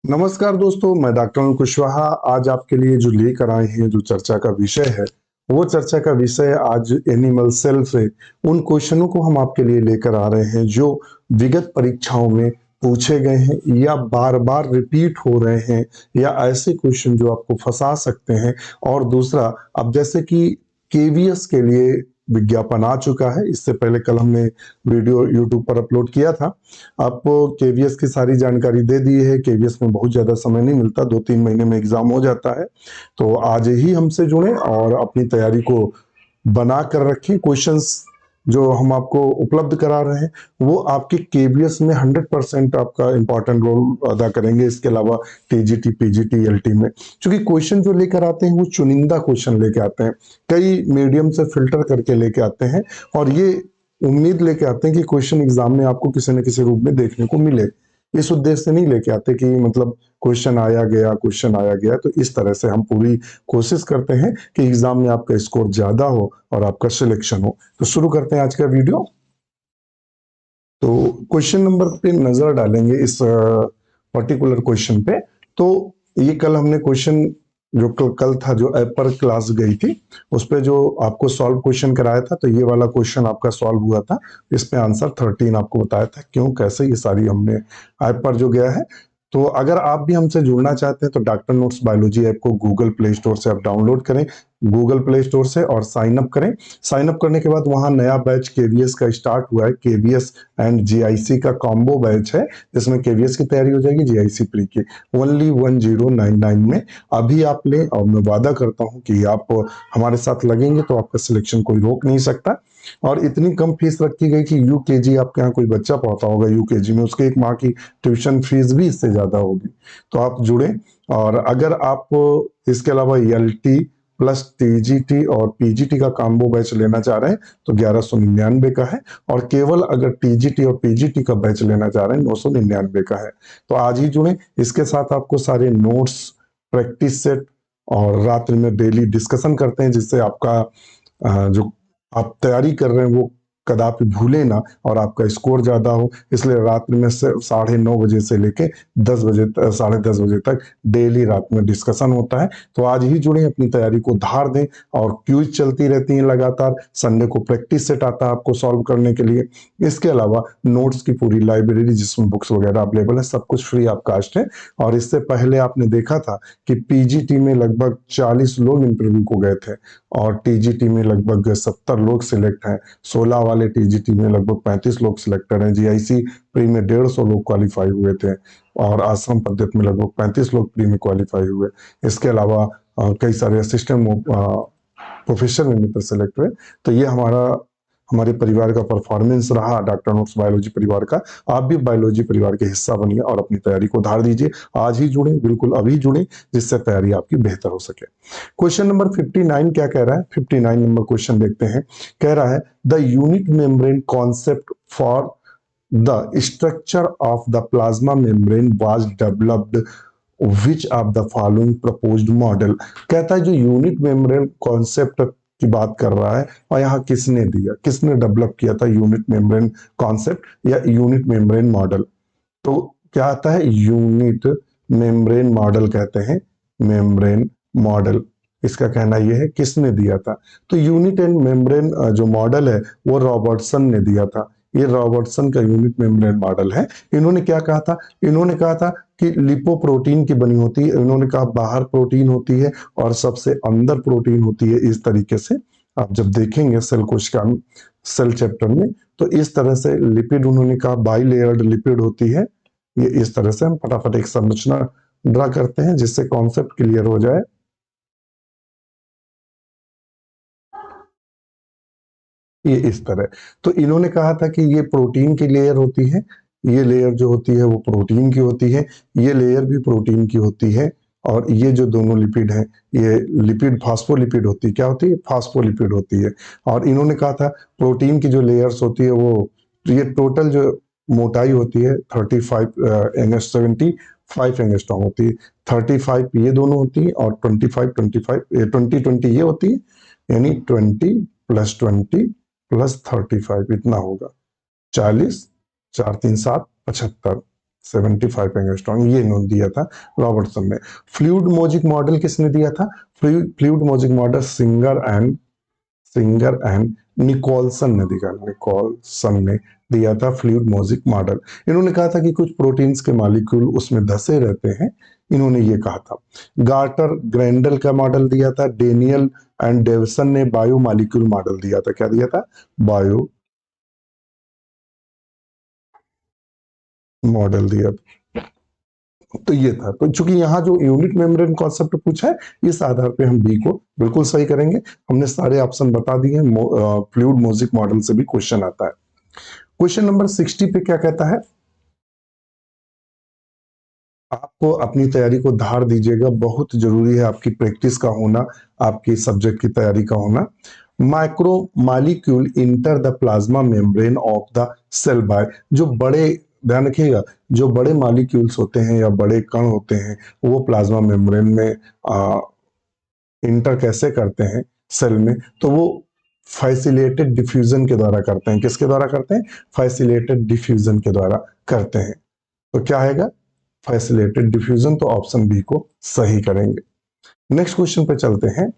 नमस्कार दोस्तों, मैं डॉक्टर अरुण कुशवाहा आज आपके लिए जो लेकर आए हैं, जो चर्चा का विषय है, वो चर्चा का विषय आज एनिमल सेल से उन क्वेश्चनों को हम आपके लिए लेकर आ रहे हैं जो विगत परीक्षाओं में पूछे गए हैं या बार बार रिपीट हो रहे हैं, या ऐसे क्वेश्चन जो आपको फंसा सकते हैं। और दूसरा, अब जैसे कि केवीएस के लिए विज्ञापन आ चुका है, इससे पहले कल हमने वीडियो यूट्यूब पर अपलोड किया था। आपको केवीएस की सारी जानकारी दे दी है। केवीएस में बहुत ज़्यादा समय नहीं मिलता, 2-3 महीने में एग्जाम हो जाता है। तो आज ही हमसे जुड़ें और अपनी तैयारी को बना कर रखें। क्वेश्चंस जो हम आपको उपलब्ध करा रहे हैं वो आपके केवीएस में 100% आपका इंपॉर्टेंट रोल अदा करेंगे। इसके अलावा टीजीटी, पीजीटी, एलटी में क्योंकि क्वेश्चन जो लेकर आते हैं वो चुनिंदा क्वेश्चन लेके आते हैं, कई मीडियम से फिल्टर करके लेके आते हैं, और ये उम्मीद लेके आते हैं कि क्वेश्चन एग्जाम में आपको किसी न किसी रूप में देखने को मिले। इस उद्देश्य से नहीं लेके आते कि मतलब क्वेश्चन आया गया, क्वेश्चन आया गया। तो इस तरह से हम पूरी कोशिश करते हैं कि एग्जाम में आपका स्कोर ज्यादा हो और आपका सिलेक्शन हो। तो शुरू करते हैं आज का वीडियो। तो क्वेश्चन नंबर पे नजर डालेंगे, इस पर्टिकुलर क्वेश्चन पे। तो ये कल हमने क्वेश्चन जो कल था, जो ऐप पर क्लास गई थी, उस पे जो आपको सॉल्व क्वेश्चन कराया था, तो ये वाला क्वेश्चन आपका सॉल्व हुआ था। इस पे आंसर 13 आपको बताया था, क्यों कैसे, ये सारी हमने ऐप पर जो गया है। तो अगर आप भी हमसे जुड़ना चाहते हैं तो डॉक्टर नोट्स बायोलॉजी ऐप को गूगल प्ले स्टोर से आप डाउनलोड करें, गूगल प्ले स्टोर से, और साइन अप करें। साइन अप करने के बाद वहां नया बैच केवीएस का स्टार्ट हुआ है, केवीएस एंड जीआईसी का कॉम्बो बैच है, जिसमें केवीएस की तैयारी हो जाएगी, जीआईसी प्री की ओनली 1099 में। अभी आप लें, और मैं वादा करता हूं कि आप हमारे साथ लगेंगे तो आपका सिलेक्शन कोई रोक नहीं सकता। और इतनी कम फीस रखी गई कि यूकेजी, आपके यहाँ कोई बच्चा पढ़ता होगा यूकेजी में, उसके एक माह की ट्यूशन फीस भी इससे ज्यादा होगी। तो आप जुड़े। और अगर आप इसके अलावा एलटी प्लस टीजीटी और पीजीटी का कॉम्बो बैच लेना चाह रहे हैं तो 1199 का है, और केवल अगर टीजीटी और पीजीटी का बैच लेना चाह रहे हैं 999 का है। तो आज ही जुड़े। इसके साथ आपको सारे नोट्स, प्रैक्टिस सेट, और रात्रि में डेली डिस्कशन करते हैं, जिससे आपका जो आप तैयारी कर रहे हैं वो कदापि भूले ना, और आपका स्कोर ज्यादा हो। इसलिए रात्रि में से 9:30 बजे से लेके 10 बजे, 10:30 बजे तक डेली रात में डिस्कशन होता है। तो आज ही जुड़े, अपनी तैयारी को धार दें। और क्यूज चलती रहती हैं लगातार। संडे को प्रैक्टिस सेट आता है आपको सॉल्व करने के लिए। इसके अलावा नोट्स की पूरी लाइब्रेरी, जिसमें बुक्स वगैरह अवेलेबल है, सब कुछ फ्री ऑफ कास्ट है। और इससे पहले आपने देखा था कि पीजीटी में लगभग 40 लोग इंटरव्यू को गए थे, और टीजीटी में लगभग 70 लोग सिलेक्ट हैं। 16 वाले टीजीटी में लगभग 35 लोग सिलेक्टेड हैं। जीआईसी प्री में 150 लोग क्वालिफाई हुए थे, और आश्रम पद्धति में लगभग 35 लोग प्री में क्वालिफाई हुए। इसके अलावा कई सारे असिस्टेंट प्रोफेसर में मित्र सेलेक्ट हुए। तो ये हमारे परिवार का परफॉर्मेंस रहा, डॉक्टर नोट्स बायोलॉजी परिवार का। आप भी बायोलॉजी परिवार के हिस्सा बनिए और अपनी तैयारी को धार दीजिए। आज ही जुड़े, बिल्कुल अभी जुड़े, जिससे तैयारी आपकी बेहतर हो सके। क्वेश्चन नंबर 59 क्या कह रहा है? 59 नंबर क्वेश्चन देखते हैं। कह रहा है the unit membrane concept for the structure of the plasma membrane was developed which of the following proposed model. कहता है जो यूनिट मेम्ब्रेन कॉन्सेप्ट की बात कर रहा है, और यहाँ किसने दिया, किसने डेवलप किया था यूनिट मेम्ब्रेन कॉन्सेप्ट या यूनिट मेम्ब्रेन मॉडल। तो क्या आता है? यूनिट मेम्ब्रेन मॉडल कहते हैं, मेम्ब्रेन मॉडल। इसका कहना यह है किसने दिया था। तो यूनिट एंड मेम्ब्रेन जो मॉडल है वो रॉबर्टसन ने दिया था। ये रॉबर्टसन का यूनिट मेम्ब्रेन मॉडल है। इन्होंने क्या कहा था? इन्होंने कहा था कि लिपोप्रोटीन की बनी होती है। इन्होंने कहा बाहर प्रोटीन होती है और सबसे अंदर प्रोटीन होती है। इस तरीके से आप जब देखेंगे सेल कोशिका, सेल चैप्टर में, तो इस तरह से लिपिड, उन्होंने कहा बाई लेयर्ड लिपिड होती है। ये इस तरह से हम फटाफट एक संरचना ड्रा करते हैं जिससे कॉन्सेप्ट क्लियर हो जाए। ये इस तरह। तो इन्होंने कहा था कि ये प्रोटीन की लेयर होती है, ये लेयर जो होती है वो प्रोटीन की होती है, ये लेयर भी प्रोटीन की होती है, और ये जो दोनों लिपिड हैं, ये लिपिड फास्फोलिपिड होती है। क्या होती है? फास्फोलिपिड होती है। और इन्होंने कहा था प्रोटीन की जो लेयर्स होती है वो, ये टोटल जो मोटाई होती है 35 एंगस्ट्रॉम 75 एंगस्ट्रॉम होती है। 35 ये दोनों होती है, और 20 ये होती है। यानी 20 + 20 + 35 इतना होगा 40, 4 3 7 75। 75 एंगस्ट्रॉम, ये इन्होंने दिया था रॉबर्टसन ने। फ्लूइड मॉजिक मॉडल किसने दिया था? Fluid mosaic model Singer and Nicolson ने दिया, निकोलसन ने दिया था फ्लूइड मॉजिक मॉडल। इन्होंने कहा था कि कुछ प्रोटीन्स के मॉलिक्यूल उसमें धसे रहते हैं, इन्होंने ये कहा था। गार्टर ग्रैंडल का मॉडल दिया था। डेनियल एंड डेवसन ने बायो मॉलिक्यूल मॉडल दिया था। क्या दिया था? बायो मॉडल दिया। तो ये था। तो चूंकि यहाँ जो यूनिट मेम्ब्रेन कॉन्सेप्ट पूछा है, इस आधार पे हम बी को बिल्कुल सही करेंगे। हमने सारे ऑप्शन बता दिए। फ्लूइड मॉजिक मॉडल से भी क्वेश्चन आता है। क्वेश्चन नंबर 60 पे क्या कहता है? आपको अपनी तैयारी को धार दीजिएगा, बहुत जरूरी है आपकी प्रैक्टिस का होना, आपकी सब्जेक्ट की तैयारी का होना। Micro molecule enter the plasma membrane of the cell by, जो बड़े, ध्यान रखिएगा, जो बड़े मॉलिक्यूल्स होते हैं या बड़े कण होते हैं, वो प्लाज्मा मेम्ब्रेन में इंटर कैसे करते हैं सेल में? तो वो फैसिलेटेड डिफ्यूजन के द्वारा करते हैं। किसके द्वारा करते हैं? फैसिलेटेड डिफ्यूजन के द्वारा करते हैं। तो क्या आएगा? Facilitated diffusion. तो ऑप्शन बी को सही करेंगे। नेक्स्ट क्वेश्चन पे चलते हैं।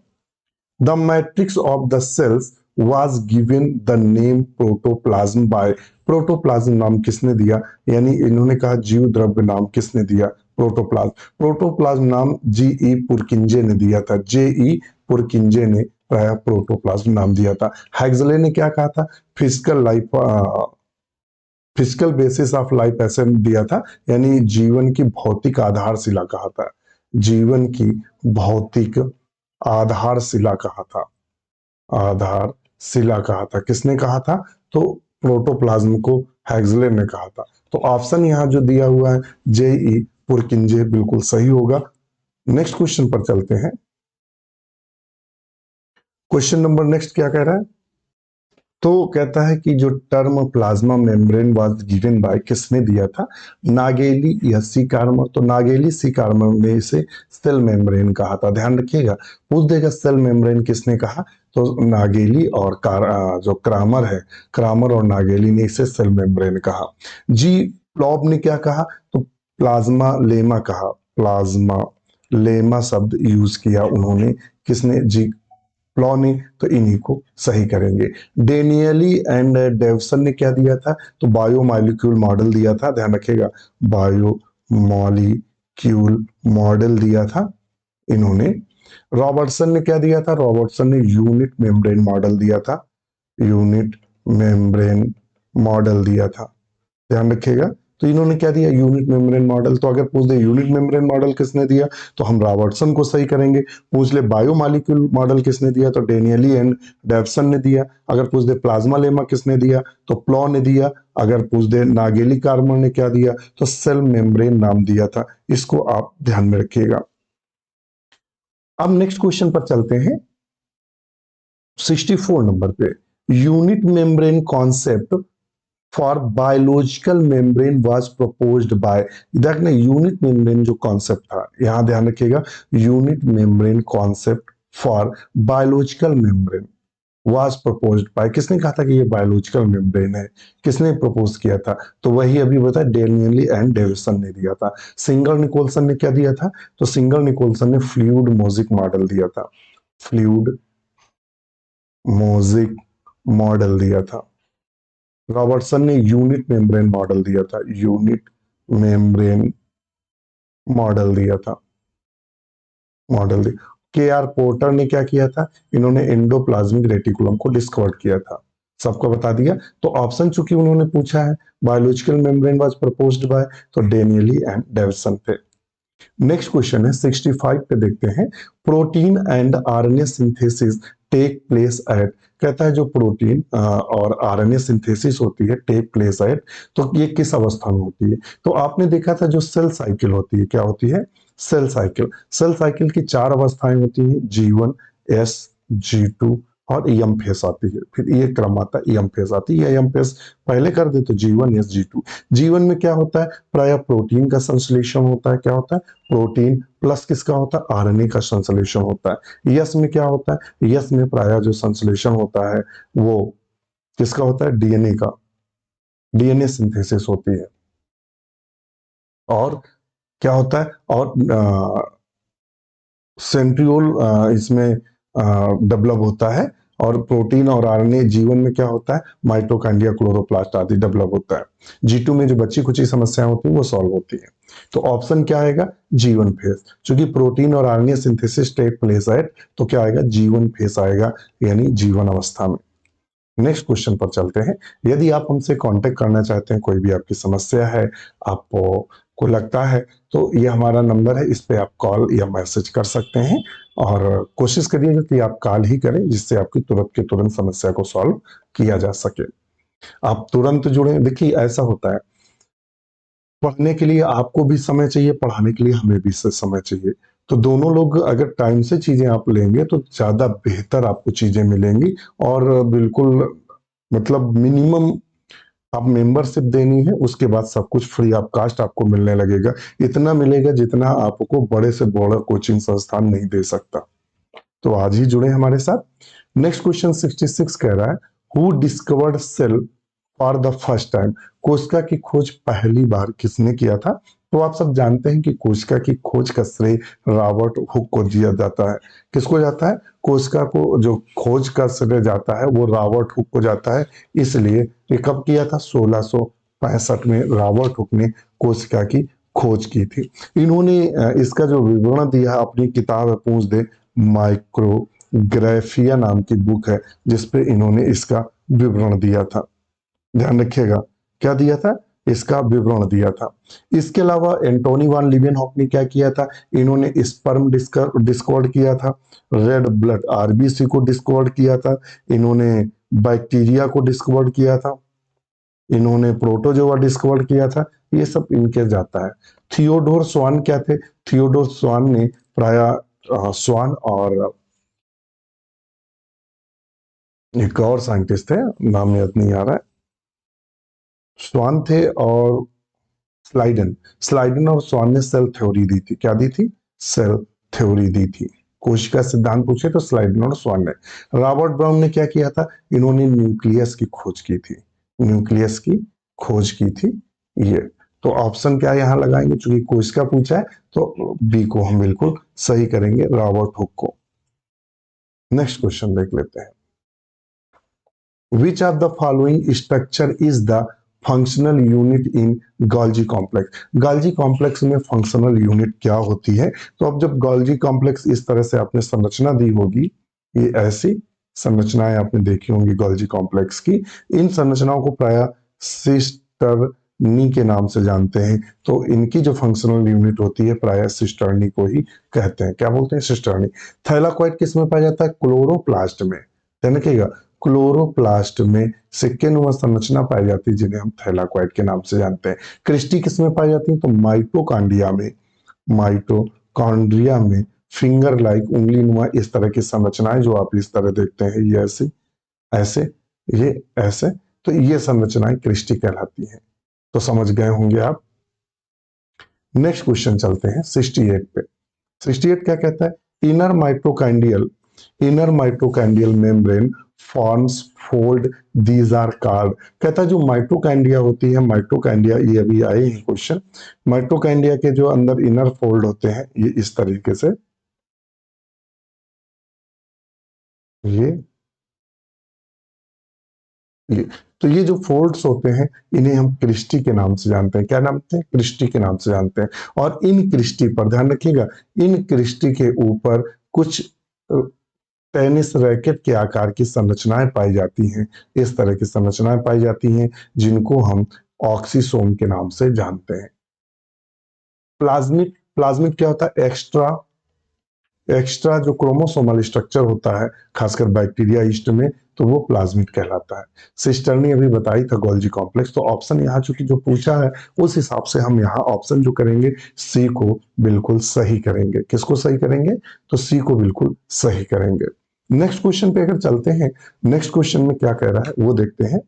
The matrix of the cells was given the name protoplasm by, protoplasm नाम किसने दिया? यानी इन्होंने कहा जीव द्रव्य नाम किसने दिया? प्रोटोप्लाज्म। प्रोटोप्लाज्म नाम जी.ई. पुरकिंजे ने दिया था। जे.ई. पुरकिंजे ने प्राय प्रोटोप्लाज्म नाम दिया था। हैग्सले ने क्या कहा था? Physical life, physical basis of life ऐसे दिया था, यानी जीवन की भौतिक आधारशिला कहा था। जीवन की भौतिक आधारशिला कहा था। आधारशिला कहा था। किसने कहा था? तो प्रोटोप्लाज्म को हैग्सले ने कहा था। तो ऑप्शन यहां जो दिया हुआ है जे.ई. पुरकिंजे बिल्कुल सही होगा। नेक्स्ट क्वेश्चन पर चलते हैं। क्वेश्चन नंबर नेक्स्ट क्या कह रहा है? तो कहता है कि जो term plasma membrane was given by, किसने दिया था? नागेली या सी कार्मर। तो नागेली सी कार्मर में इसे सेल मेम्ब्रेन कहा था। ध्यान रखिएगा, पूछ देगा सेल मेम्ब्रेन किसने कहा, तो नागेली और जो क्रामर है, क्रामर और नागेली ने इसे सेल मेम्ब्रेन कहा। जी प्लॉब ने क्या कहा? तो प्लाज्मा लेमा कहा। प्लाज्मा लेमा शब्द यूज किया उन्होंने। किसने? जी प्लॉ ने। तो इन्हीं को सही करेंगे। डेनियली एंड डेवसन ने क्या दिया था? तो बायोमॉलिक्यूल मॉडल दिया था। ध्यान रखिएगा, बायोमॉलिक्यूल मॉडल दिया था इन्होंने। रॉबर्टसन ने क्या दिया था? रॉबर्टसन ने यूनिट मेम्ब्रेन मॉडल दिया था। यूनिट मेम्ब्रेन मॉडल दिया था। ध्यान रखिएगा। तो इन्होंने क्या दिया? Unit membrane model. तो अगर पूछ दे यूनिट मेम्ब्रेन मॉडल किसने दिया, तो हम रॉबर्टसन को सही करेंगे। पूछ ले बायोमॉलिक्यूल मॉडल किसने दिया, तो डेनियली एंड डेवसन ने दिया। अगर पूछ दे प्लाज्मा लेमा किसने दिया, तो प्लॉ ने दिया। अगर पूछ दे नागेली कार्मर ने क्या दिया, तो सेल मेम्ब्रेन नाम दिया था। इसको आप ध्यान में रखिएगा। अब नेक्स्ट क्वेश्चन पर चलते हैं, 64 नंबर पे। Unit membrane concept for biological membrane was proposed bye, देखना यूनिट मेम्ब्रेन जो कॉन्सेप्ट था, यहां ध्यान रखिएगा, unit membrane concept for biological membrane was proposed bye, किसने कहा था कि ये बायोलॉजिकल मेम्ब्रेन है? किसने प्रपोज किया था? तो वही अभी बताया, डेनियली एंड डेविसन ने दिया था। सिंगल निकोलसन ने क्या दिया था? तो सिंगल निकोलसन ने फ्लूइड मॉजिक मॉडल दिया था। फ्लूइड मॉजिक मॉडल दिया था। रॉबर्टसन ने यूनिट मेम्ब्रेन मॉडल दिया था। यूनिट मेम्ब्रेन मॉडल दिया था। मॉडल दिया। के आर पोर्टर ने क्या किया था? इन्होंने एंडोप्लाज्मिक रेटिकुलम को डिस्कवर किया था। सबको बता दिया। तो ऑप्शन चूंकि उन्होंने पूछा है, biological membrane was proposed by, तो डेनियली एंड डेविसन थे। नेक्स्ट क्वेश्चन है 65 पे, देखते हैं। Protein and RNA synthesis take place at, कहता है जो प्रोटीन और आरएनए सिंथेसिस होती है टेक प्लेस एट, तो ये किस अवस्था में होती है? तो आपने देखा था जो सेल साइकिल होती है, क्या होती है? Cell cycle. सेल साइकिल की चार अवस्थाएं होती हैं, G1, S, G2 और एम फेस आती है। फिर ये क्रम आता है, एम फेस आती है। एम फेस पहले कर दे तो G1, S, G2। G1 में क्या होता है? प्राय प्रोटीन का संश्लेषण होता है। क्या होता है? प्रोटीन प्लस किसका होता है? आरएनए का संश्लेषण होता है। यस में क्या होता है? यस में प्राय जो संश्लेषण होता है वो किसका होता है? डीएनए का। डीएनए सिंथेसिस होती है। और क्या होता है, और सेंट्रियोल इसमें डेवलप होता है, और प्रोटीन और आरएनए जीवन में क्या होता है, माइटोकॉन्ड्रिया, क्लोरोप्लास्ट आदि डेवलप होता है। जी2 में जो बची कुछ समस्याएं होती है वो सॉल्व होती है। तो ऑप्शन क्या आएगा, जीवन फेज। क्योंकि प्रोटीन और RNA synthesis take place at, तो क्या आएगा, जीवन फेज आएगा, यानी जीवन अवस्था में। नेक्स्ट क्वेश्चन पर चलते हैं। यदि आप हमसे कांटेक्ट करना चाहते हैं, कोई भी आपकी समस्या है, आपको को लगता है, तो ये हमारा नंबर है, इस पे आप कॉल या मैसेज कर सकते हैं। और कोशिश करिएगा कि आप कॉल ही करें, जिससे आपकी तुरंत के तुरंत समस्या को सॉल्व किया जा सके। आप तुरंत जुड़े। देखिए ऐसा होता है, पढ़ने के लिए आपको भी समय चाहिए, पढ़ाने के लिए हमें भी समय चाहिए। तो दोनों लोग अगर टाइम से चीजें आप लेंगे तो ज्यादा बेहतर आपको चीजें मिलेंगी। और बिल्कुल मतलब मिनिमम आप मेंबरशिप देनी है, उसके बाद सब कुछ फ्री ऑफ कास्ट आपको मिलने लगेगा। इतना मिलेगा जितना आपको बड़े से बड़ा कोचिंग संस्थान नहीं दे सकता। तो आज ही जुड़े हमारे साथ। नेक्स्ट क्वेश्चन 66 कह रहा है, who discovered cell for the first time. कोशिका की खोज पहली बार किसने किया था। तो आप सब जानते हैं कि कोशिका की खोज का श्रेय रॉबर्ट हुक को दिया जाता है। किसको जाता है, कोशिका को जो खोज का श्रेय जाता है वो रॉबर्ट हुक को जाता है। इसलिए ये कब किया था, 1665 में रॉबर्ट हुक ने कोशिका की खोज की थी। इन्होंने इसका जो विवरण दिया अपनी किताब है पूंछ दे माइक्रोग्राफिया नाम की बुक है, जिसपे इन्होंने इसका विवरण दिया था। ध्यान रखिएगा, क्या दिया था, इसका विवरण दिया था। इसके अलावा एंटोनी वान लीवेनहॉक ने क्या किया था, इन्होंने स्पर्म डिस्कवर किया था, रेड ब्लड आरबीसी को डिस्कवर किया था, इन्होंने बैक्टीरिया को डिस्कवर किया था, इन्होंने प्रोटोजोआ डिस्कवर किया था। ये सब इनके जाता है। थियोडोर स्वान क्या थे, थियोडोर स्वान ने प्राय स्वान और एक और साइंटिस्ट थे, नाम याद नहीं आ रहा है, स्वान थे और स्लाइडन, स्लाइडन और स्वान ने सेल थ्योरी दी थी। क्या दी थी, सेल थ्योरी दी थी। कोशिका सिद्धांत पूछे तो स्लाइडन और स्वान ने। रॉबर्ट ब्राउन ने क्या किया था, इन्होंने न्यूक्लियस की खोज की थी, न्यूक्लियस की खोज की थी ये। तो ऑप्शन क्या यहां लगाएंगे, चूंकि कोशिका पूछा है तो बी को हम बिल्कुल सही करेंगे, रॉबर्ट हुक को। नेक्स्ट क्वेश्चन देख लेते हैं। Which of the following structure is the functional unit in Golgi complex? Golgi complex में functional unit क्या होती है। तो अब जब Golgi complex इस तरह से आपने संरचना दी होगी, ये ऐसी संरचनाएं आपने देखी होंगी Golgi complex की। इन संरचनाओं को प्राय सिस्टर्नी के नाम से जानते हैं। तो इनकी जो फंक्शनल यूनिट होती है प्राय सिस्टर्नी को ही कहते हैं। क्या बोलते हैं, सिस्टर्नी। थैलाकोइड किस में पाया जाता है, क्लोरोप्लास्ट में। ध्यान रखिएगा, क्लोरोप्लास्ट में सिक्के-नुमा संरचना पाई जाती है, जिन्हें हम थैलाकोइड के नाम से जानते हैं। क्रिस्टी किसमें पाई जाती है, तो माइटोकॉन्ड्रिया में, माइटोकॉन्ड्रिया में फिंगर लाइक, उंगली नुमा इस तरह की संरचनाएं जो आप इस तरह देखते हैं, ये ऐसे ऐसे, ये ऐसे, तो ये संरचनाएं क्रिस्टी कहलाती हैं। तो समझ गए होंगे आप। नेक्स्ट क्वेश्चन चलते हैं 68 पे। 68 क्या कहता है, inner mitochondrial membrane forms fold these are called. कहता है जो माइटोकॉन्ड्रिया होती है, माइटोकॉन्ड्रिया, ये अभी आए हैं क्वेश्चन, माइटोकॉन्ड्रिया के जो अंदर इनर फोल्ड होते हैं ये इस तरीके से, ये ये तो ये जो फोल्ड्स होते हैं इन्हें हम क्रिस्टी के नाम से जानते हैं। क्या नाम से, क्रिस्टी के नाम से जानते हैं। और इन क्रिस्टी पर ध्यान रखिएगा, इन क्रिस्टी के ऊपर कुछ टेनिस रैकेट के आकार की संरचनाएं पाई जाती हैं। इस तरह की संरचनाएं पाई जाती हैं जिनको हम ऑक्सीसोम के नाम से जानते हैं। प्लाज्मिड, प्लाज्मिड क्या होता है, एक्स्ट्रा एक्स्ट्रा जो क्रोमोसोमल स्ट्रक्चर होता है, खासकर बैक्टीरिया ईस्ट में, तो वो प्लाज्मिड कहलाता है। सिस्टर्नी अभी बताई था गोल्जी कॉम्प्लेक्स। तो ऑप्शन यहाँ चूंकि जो पूछा है उस हिसाब से हम यहाँ ऑप्शन जो करेंगे सी को बिल्कुल सही करेंगे। किसको सही करेंगे, तो सी को बिल्कुल सही करेंगे। नेक्स्ट क्वेश्चन पे अगर चलते हैं, नेक्स्ट क्वेश्चन में क्या कह रहा है वो देखते हैं।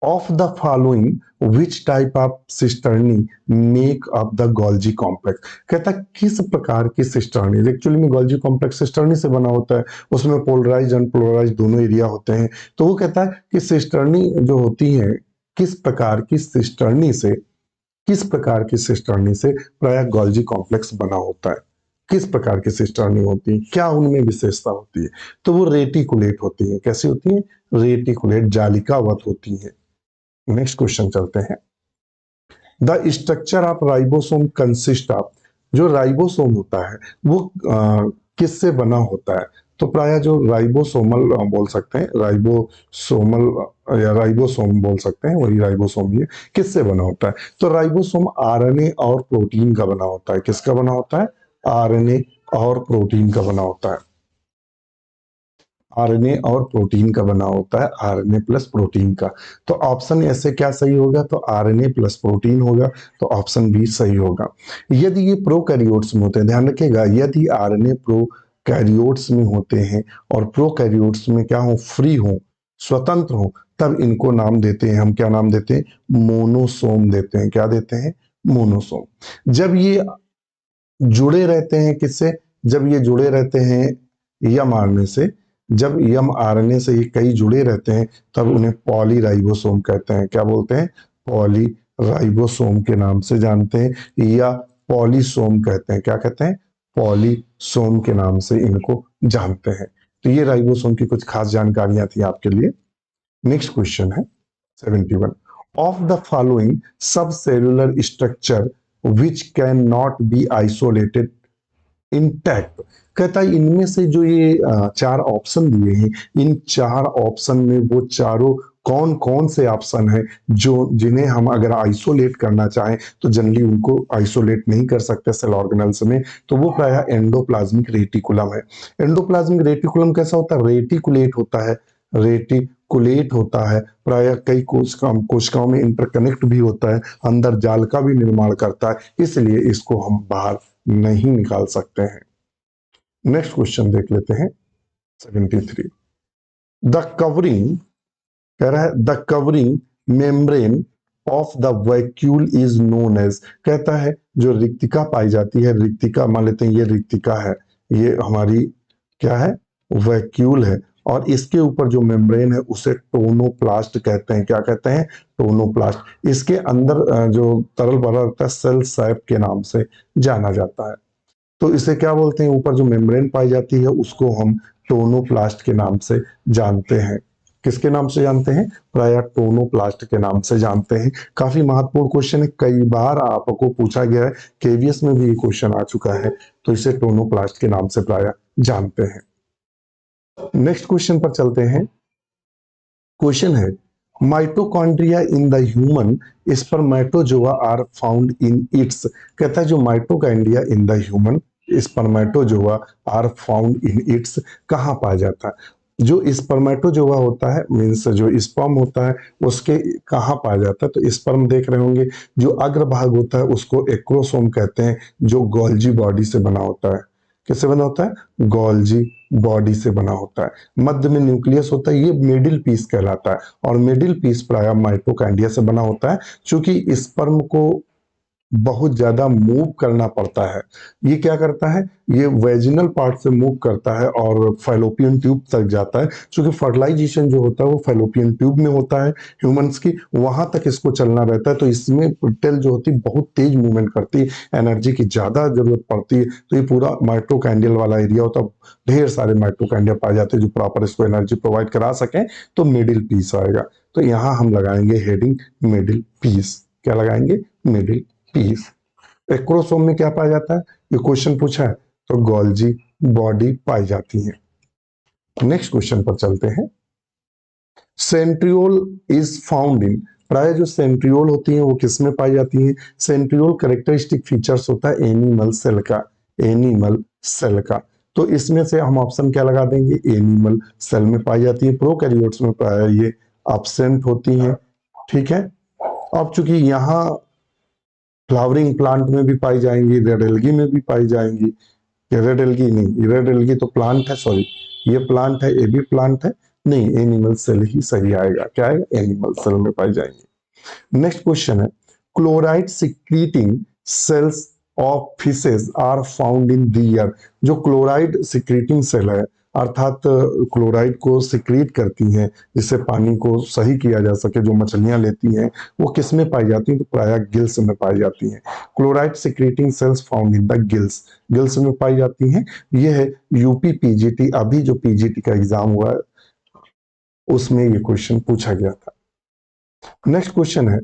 Of the following which type of cisternae make up the Golgi complex. कहता है किस प्रकार की सिस्टर्नी, एक्चुअली में गोल्जी कॉम्प्लेक्स सिस्टर्नी से बना होता है, उसमें पोलराइज अनपोलराइज दोनों एरिया होते हैं। तो वो कहता है कि सिस्टर्नी जो होती है, किस प्रकार की सिस्टर्नी से किस प्रकार की सिस्टर्नी से प्रायः गोल्जी कॉम्प्लेक्स बना होता है? किस प्रकार की सिस्टर्नी होती है, क्या उनमें विशेषता होती है? तो वो रेटिकुलेट होती है। कैसी होती है? रेटिकुलेट, जालिकावत होती है। नेक्स्ट क्वेश्चन चलते हैं। The structure of ribosome consist of, जो राइबोसोम होता है वो किससे बना होता है? तो प्रायः जो राइबोसोमल बोल सकते हैं, राइबोसोमल या राइबोसोम बोल सकते हैं, वही राइबोसोम ही है। किससे बना होता है? तो राइबोसोम आरएनए और प्रोटीन का बना होता है। किसका बना होता है? आरएनए और प्रोटीन का बना होता है। आरएनए और प्रोटीन का बना होता है, आरएनए प्लस प्रोटीन का। तो ऑप्शन ऐसे क्या सही होगा? तो आरएनए प्लस प्रोटीन होगा, तो ऑप्शन बी सही होगा। यदि ये प्रोकैरियोट्स में होते हैं, ध्यान रखिएगा, यदि आरएनए प्रोकैरियोट्स में होते हैं और प्रोकैरियोट्स में क्या हो? फ्री हो, स्वतंत्र हो, तब इनको नाम देते हैं हम, क्या नाम देते हैं? मोनोसोम देते हैं। क्या देते हैं? मोनोसोम। जब ये जुड़े रहते हैं किससे? जब ये जुड़े रहते हैं यम आरएनए से, जब यम आरएनए से ये कई जुड़े रहते हैं तब उन्हें पॉलीराइबोसोम कहते हैं। क्या बोलते हैं? पॉलीराइबोसोम के नाम से जानते हैं, या पॉलीसोम कहते हैं। क्या कहते हैं? पॉलीसोम के नाम से इनको जानते हैं। तो ये राइबोसोम की कुछ खास जानकारियां थी आपके लिए। नेक्स्ट क्वेश्चन है 71। ऑफ द फॉलोइंग सब cellular structure which can not be isolated intact, कहता है इनमें से जो ये चार ऑप्शन दिए हैं, इन चार ऑप्शन में वो चारों कौन कौन से ऑप्शन है जो जिन्हें हम अगर आइसोलेट करना चाहें तो जनरली उनको आइसोलेट नहीं कर सकते सेल ऑर्गेनल्स में? तो वो प्रायः एंडोप्लाज्मिक रेटिकुलम है। एंडोप्लाज्मिक रेटिकुलम कैसा होता है? रेटिकुलेट होता है, रेटिकुलेट होता है, प्रायः कई कोशिकाओं में इंटरकनेक्ट भी होता है, अंदर जाल का भी निर्माण करता है, इसलिए इसको हम बाहर नहीं निकाल सकते हैं। नेक्स्ट क्वेश्चन देख लेते हैं 73। द कवरिंग, कह रहा है the covering membrane of the vacuole is known as, कहता है जो रिक्तिका पाई जाती है, रिक्तिका मान लेते हैं ये रिक्तिका है, ये हमारी क्या है? वैक्यूल है, और इसके ऊपर जो मेम्ब्रेन है उसे टोनोप्लास्ट कहते हैं। क्या कहते हैं? टोनोप्लास्ट। इसके अंदर जो तरल भरा रहता है सेल सैप के नाम से जाना जाता है। तो इसे क्या बोलते हैं? ऊपर जो मेम्ब्रेन पाई जाती है उसको हम टोनोप्लास्ट के नाम से जानते हैं। किसके नाम से जानते हैं? प्रायः टोनोप्लास्ट के नाम से जानते हैं। काफी महत्वपूर्ण क्वेश्चन है, कई बार आपको पूछा गया है, केवीएस में भी ये क्वेश्चन आ चुका है, तो इसे टोनोप्लास्ट के नाम से प्रायः जानते हैं। नेक्स्ट क्वेश्चन पर चलते हैं। क्वेश्चन है mitochondria in the human spermatozoa are found in its, कहता है जो mitochondria in the human spermatozoa are found in its, कहाँ पाया जाता है? जो स्पर्मेटोजोआ होता है, मीन्स जो स्पर्म होता है, उसके कहाँ पाया जाता है? तो स्पर्म देख रहे होंगे, जो अग्रभाग होता है उसको एक्रोसोम कहते हैं, जो गोल्जी बॉडी से बना होता है। किससे बना होता है? गोल्जी बॉडी से बना होता है। मध्य में न्यूक्लियस होता है, ये मिडिल पीस कहलाता है, और मिडिल पीस प्रायः माइटोकॉन्ड्रिया से बना होता है। क्योंकि स्पर्म को बहुत ज्यादा मूव करना पड़ता है, ये क्या करता है? ये वेजिनल पार्ट से मूव करता है और फैलोपियन ट्यूब तक जाता है। क्योंकि फर्टिलाइजेशन जो होता है वो फैलोपियन ट्यूब में होता है ह्यूमंस की, वहां तक इसको चलना रहता है। तो इसमें टेल जो होती है बहुत तेज मूवमेंट करती है, एनर्जी की ज्यादा जरूरत पड़ती है। तो ये पूरा माइटोकॉन्ड्रियल वाला एरिया होता है, ढेर सारे माइटोकॉन्ड्रिया पाए जाते हैं जो प्रॉपर इसको एनर्जी प्रोवाइड करा सकें। तो मिडिल पीस आएगा, तो यहाँ हम लगाएंगे हेडिंग मिडिल पीस। क्या लगाएंगे? Middle piece. एक्रोसोम में क्या पाया जाता है? ये क्वेश्चन पूछा है, तो गोल्जी बॉडी पाई जाती है। नेक्स्ट क्वेश्चन पर चलते हैं। सेंट्रियोल इज फाउंड इन, प्राय जो सेंट्रियोल होती है वो किसमें पाई जाती है? सेंट्रियोल कैरेक्टरिस्टिक फीचर्स होता है एनिमल सेल का, एनिमल सेल का। तो इसमें से हम ऑप्शन क्या लगा देंगे? एनिमल सेल में पाई जाती है। प्रोकैरियोट्स में प्राय ये एब्सेंट होती हैं। ठीक है, अब चूंकि यहाँ फ्लावरिंग प्लांट में भी पाई जाएंगी, रेड एल्गी में भी पाई जाएंगी। रेड एल्गी नहीं, रेड एल्गी तो प्लांट है, सॉरी ये प्लांट है, ये भी प्लांट है, नहीं एनिमल सेल ही सही आएगा। क्या आएगा? एनिमल सेल में पाई जाएंगी। नेक्स्ट क्वेश्चन है chloride secreting cells of fishes are found in the ear, जो क्लोराइड सिक्रीटिंग सेल है अर्थात क्लोराइड को सिक्रीट करती हैं जिससे पानी को सही किया जा सके, जो मछलियां लेती हैं, वो किस में पाई जाती हैं? तो प्रायः गिल्स में पाई जाती हैं। Chloride secreting cells found in the gills, gills में पाई जाती हैं। ये है यूपी पीजीटी, अभी जो पीजीटी का एग्जाम हुआ है उसमें ये क्वेश्चन पूछा गया था। नेक्स्ट क्वेश्चन है,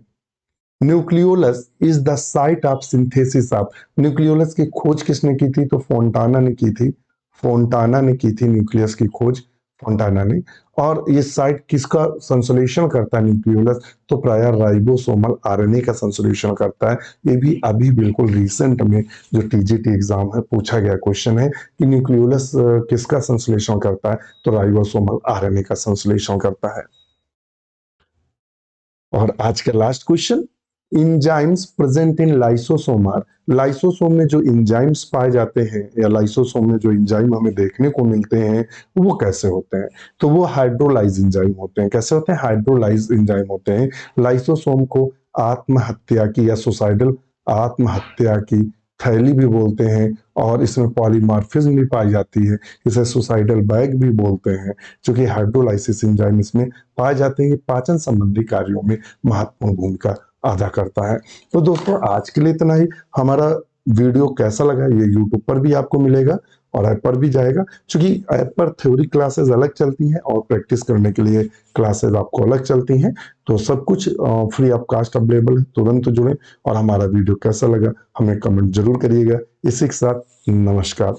nucleolus is the site of synthesis of, nucleolus की खोज किसने की थी? तो फोंटाना ने की थी, फोंटाना ने की थी न्यूक्लियस की खोज, फोंटाना ने। और ये साइट किसका संश्लेषण करता है न्यूक्लियोलस? तो प्रायः राइबोसोमल आरएनए का संश्लेषण करता है। ये भी अभी बिल्कुल रिसेंट में जो टीजीटी एग्जाम है पूछा गया क्वेश्चन है कि न्यूक्लियोलस किसका संश्लेषण करता है? तो राइबोसोमल आरएनए का संश्लेषण करता है। और आज का last question, enzymes present in lysosome are, lysosome में जो इंजाइम्स पाए जाते हैं या लाइसोसोम में जो इंजाइम हमें देखने को मिलते हैं वो कैसे होते हैं? तो वो हाइड्रोलाइज इंजाइम होते हैं। कैसे होते हैं? हाइड्रोलाइज इंजाइम होते हैं। लाइसोसोम को आत्महत्या की या सुसाइडल आत्महत्या की थैली भी बोलते हैं, और इसमें पॉलीमॉर्फिज्म भी पाई जाती है, इसे सुसाइडल बैग भी बोलते हैं, क्योंकि हाइड्रोलाइसिस एंजाइम इसमें पाए जाते हैं। ये पाचन संबंधी कार्यों में महत्वपूर्ण भूमिका अदा करता है। तो दोस्तों आज के लिए इतना ही। हमारा वीडियो कैसा लगा ये यूट्यूब पर भी आपको मिलेगा और ऐप पर भी जाएगा, क्योंकि ऐप पर थ्योरी क्लासेस अलग चलती हैं और प्रैक्टिस करने के लिए क्लासेस आपको अलग चलती हैं। तो सब कुछ फ्री ऑफ कास्ट अवेलेबल है, तुरंत जुड़ें। और हमारा वीडियो कैसा लगा हमें कमेंट जरूर करिएगा। इसी के साथ नमस्कार।